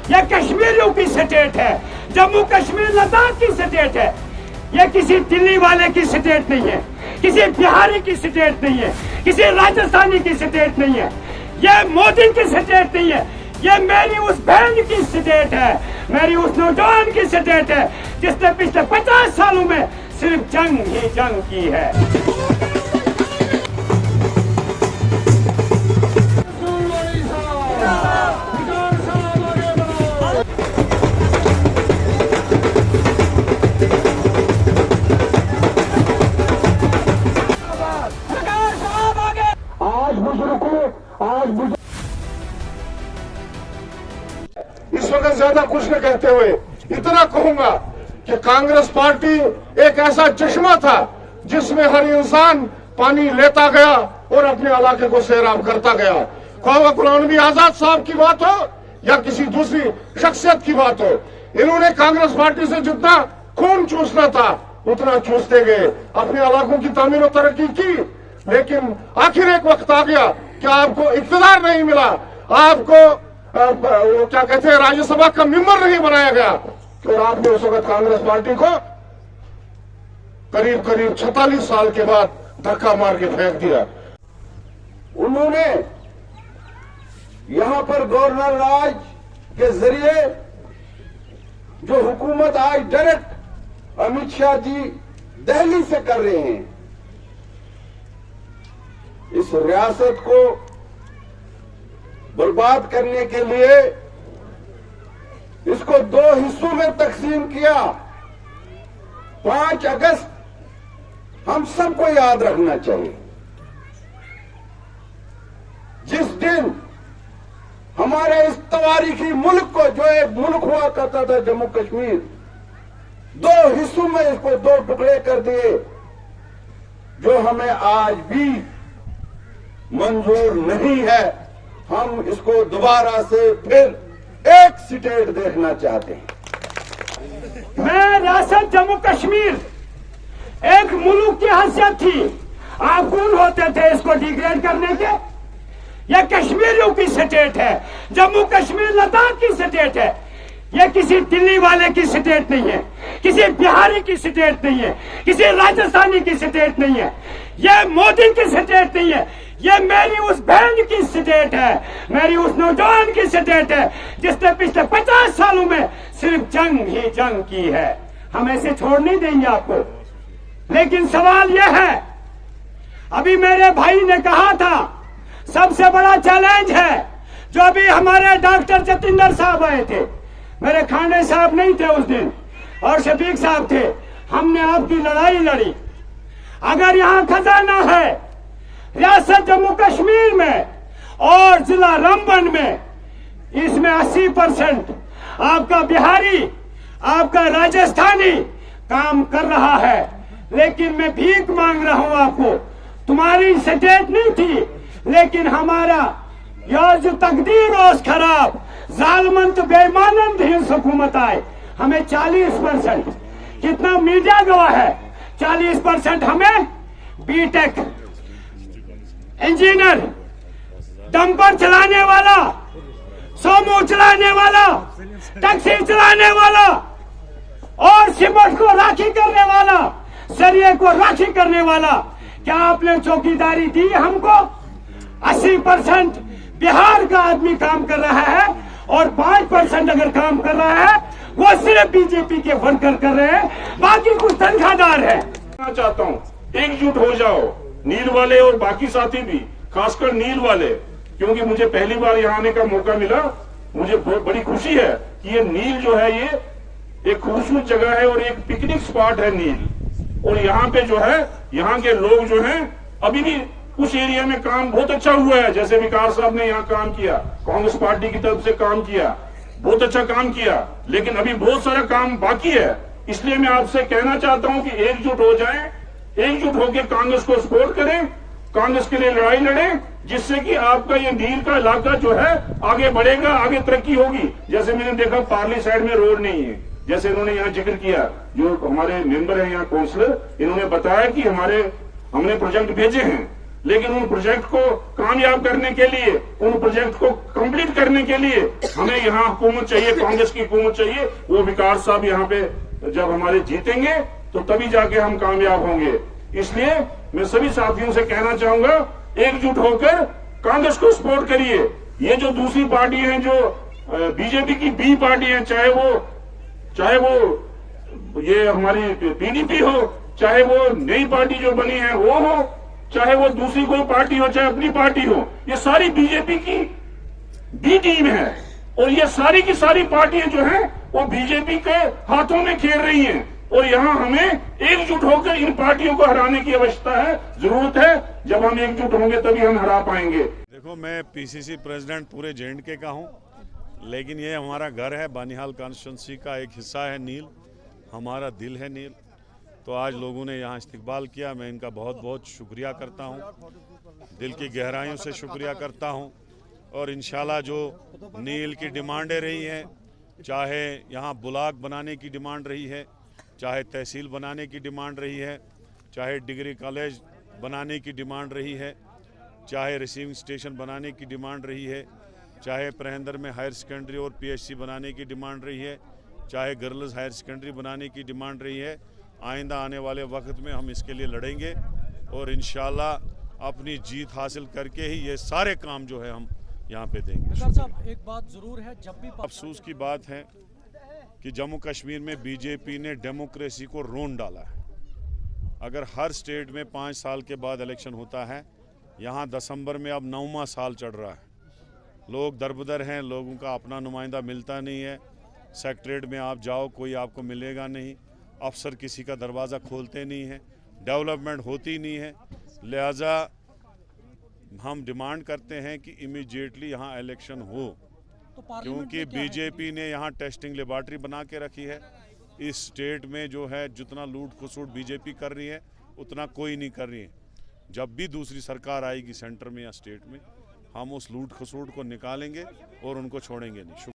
यह कश्मीरियों की स्टेट है, जम्मू कश्मीर लद्दाख की स्टेट है। यह किसी दिल्ली वाले की स्टेट नहीं है, किसी बिहारी की स्टेट नहीं है, किसी राजस्थानी की स्टेट नहीं है, यह मोदी की स्टेट नहीं है। यह मेरी उस बहन की स्टेट है, मेरी उस नौजवान की स्टेट है जिसने पिछले 50 सालों में सिर्फ जंग ही जंग की है। इस वक्त ज्यादा कुछ न कहते हुए इतना कहूंगा कि कांग्रेस पार्टी एक ऐसा चश्मा था जिसमें हर इंसान पानी लेता गया और अपने इलाके को सैराब करता गया। ख्वाजा गुलाम नबी आजाद साहब की बात हो या किसी दूसरी शख्सियत की बात हो, इन्होंने कांग्रेस पार्टी से जितना खून चूसना था उतना चूसते गए, अपने इलाकों की तामीर और तरक्की की। लेकिन आखिर एक वक्त आ गया कि आपको इख्तियार नहीं मिला, आपको वो क्या कहते हैं राज्यसभा का मेंबर नहीं बनाया गया, और आपने उस वक्त कांग्रेस पार्टी को करीब करीब 46 साल के बाद धक्का मार के फेंक दिया। उन्होंने यहां पर गवर्नर राज के जरिए जो हुकूमत आज डायरेक्ट अमित शाह जी दिल्ली से कर रहे हैं, इस रियासत को बर्बाद करने के लिए इसको 2 हिस्सों में तकसीम किया। 5 अगस्त हम सबको याद रखना चाहिए, जिस दिन हमारे इस तवारीखी मुल्क को, जो एक मुल्क हुआ करता था जम्मू कश्मीर, 2 हिस्सों में इसको 2 टुकड़े कर दिए, जो हमें आज भी मंजूर नहीं है। हम इसको दोबारा से फिर एक स्टेट देखना चाहते हैं। मैं रियासत जम्मू कश्मीर एक मुल्क की हैसियत थी, आप कौन होते थे इसको डिग्रेड करने के? यह कश्मीरियों की स्टेट है, जम्मू कश्मीर लद्दाख की स्टेट है। यह किसी दिल्ली वाले की स्टेट नहीं है, किसी बिहारी की स्टेट नहीं है, किसी राजस्थानी की स्टेट नहीं है, यह मोदी की स्टेट नहीं है। यह मेरी उस बहन की स्टेट है, मेरी उस नौजवान की स्टेट है जिसने पिछले 50 सालों में सिर्फ जंग ही जंग की है। हम ऐसे छोड़ नहीं देंगे आपको। लेकिन सवाल यह है, अभी मेरे भाई ने कहा था सबसे बड़ा चैलेंज है जो अभी हमारे डॉक्टर जतिंदर साहब आए थे, मेरे खांडे साहब नहीं थे उस दिन और शफीक साहब थे, हमने आपकी लड़ाई लड़ी। अगर यहां खजाना है रियासत जम्मू कश्मीर में और जिला रामबन में, इसमें 80% आपका बिहारी, आपका राजस्थानी काम कर रहा है। लेकिन मैं भीख मांग रहा हूं आपको, तुम्हारी स्टेट नहीं थी, लेकिन हमारा यार जो तकदीर रोज खराब, जालमंत बेईमानंद हिंस हुकूमत आए, हमें 40%, कितना मीडिया गवाह है, 40% हमें बीटेक, इंजीनियर, डंपर चलाने वाला, सोमो चलाने वाला, टैक्सी चलाने वाला और सीमेंट को राखी करने वाला, सरिये को राखी करने वाला, क्या आपने चौकीदारी दी हमको? 80% बिहार का आदमी काम कर रहा है और 5% अगर काम कर रहा है वो सिर्फ बीजेपी के वर्कर कर रहे हैं, बाकी कुछ तनख्वाहदार है। मैं चाहता हूँ एकजुट हो जाओ, नील वाले और बाकी साथी भी, खासकर नील वाले, क्योंकि मुझे पहली बार यहाँ आने का मौका मिला। मुझे बहुत बड़ी खुशी है कि ये नील जो है ये एक खूबसूरत जगह है और एक पिकनिक स्पॉट है नील। और यहाँ पे जो है यहाँ के लोग जो हैं अभी भी कुछ एरिया में काम बहुत अच्छा हुआ है, जैसे विकास साहब ने यहाँ काम किया, कांग्रेस पार्टी की तरफ से काम किया, बहुत अच्छा काम किया, लेकिन अभी बहुत सारा काम बाकी है। इसलिए मैं आपसे कहना चाहता हूं कि एकजुट हो जाएं, एकजुट होकर कांग्रेस को सपोर्ट करें, कांग्रेस के लिए लड़ाई लड़ें, जिससे कि आपका ये नील का इलाका जो है आगे बढ़ेगा, आगे तरक्की होगी। जैसे मैंने देखा पार्ली साइड में रोड नहीं है, जैसे इन्होंने यहाँ जिक्र किया, जो हमारे मेंबर है यहाँ काउंसलर, इन्होंने बताया कि हमने प्रोजेक्ट भेजे हैं, लेकिन उन प्रोजेक्ट को कामयाब करने के लिए, उन प्रोजेक्ट को कंप्लीट करने के लिए हमें यहाँ हुकूमत चाहिए, कांग्रेस की हुकूमत चाहिए। वो विकास साहब यहाँ पे जब हमारे जीतेंगे तो तभी जाके हम कामयाब होंगे। इसलिए मैं सभी साथियों से कहना चाहूंगा, एकजुट होकर कांग्रेस को सपोर्ट करिए। ये जो दूसरी पार्टी है, जो बीजेपी की बी पार्टी है, चाहे वो ये हमारी पीडीपी हो, चाहे वो नई पार्टी जो बनी है वो हो, चाहे वो दूसरी कोई पार्टी हो, चाहे अपनी पार्टी हो, ये सारी बीजेपी की बी टीम है। और ये सारी की सारी पार्टियां जो हैं वो बीजेपी के हाथों में खेल रही हैं। और यहाँ हमें एकजुट होकर इन पार्टियों को हराने की आवश्यकता है, जरूरत है। जब हम एकजुट होंगे तभी हम हरा पाएंगे। देखो, मैं पीसीसी प्रेसिडेंट पूरे जे.एंड.के का हूँ, लेकिन ये हमारा घर है, बानिहाल कॉन्स्टिट्यूंसी का एक हिस्सा है नील, हमारा दिल है नील। तो आज लोगों ने यहाँ इस्तकबाल किया, मैं इनका बहुत बहुत शुक्रिया करता हूँ, दिल की गहराइयों से शुक्रिया करता हूँ। और इंशाल्लाह जो नील की डिमांडें रही हैं, चाहे यहाँ ब्लॉक बनाने की डिमांड रही है, चाहे तहसील बनाने की डिमांड रही है, चाहे डिग्री कॉलेज बनाने की डिमांड रही है, चाहे रिसीविंग स्टेशन बनाने की डिमांड रही है, चाहे परहेंदर में हायर सेकेंडरी और पीएचसी बनाने की डिमांड रही है, चाहे गर्ल्स हायर सेकेंडरी बनाने की डिमांड रही है, आइंदा आने वाले वक्त में हम इसके लिए लड़ेंगे और इंशाल्लाह अपनी जीत हासिल करके ही ये सारे काम जो है हम यहाँ पे देंगे। साहब, एक बात जरूर है, जब भी अफसोस की बात है कि जम्मू कश्मीर में बीजेपी ने डेमोक्रेसी को रोन डाला है। अगर हर स्टेट में 5 साल के बाद इलेक्शन होता है, यहाँ दिसंबर में अब 9वां साल चढ़ रहा है, लोग दरबदर हैं, लोगों का अपना नुमाइंदा मिलता नहीं है। सेक्रेटरीट में आप जाओ, कोई आपको मिलेगा नहीं, अफसर किसी का दरवाज़ा खोलते नहीं है, डेवलपमेंट होती नहीं है। लिहाजा हम डिमांड करते हैं कि इमीडिएटली यहाँ इलेक्शन हो, क्योंकि बीजेपी ने यहाँ टेस्टिंग लेबॉर्ट्री बना के रखी है। इस स्टेट में जो है जितना लूट खसूट बीजेपी कर रही है उतना कोई नहीं कर रही है। जब भी दूसरी सरकार आएगी सेंटर में या स्टेट में, हम उस लूट खसूट को निकालेंगे और उनको छोड़ेंगे नहीं।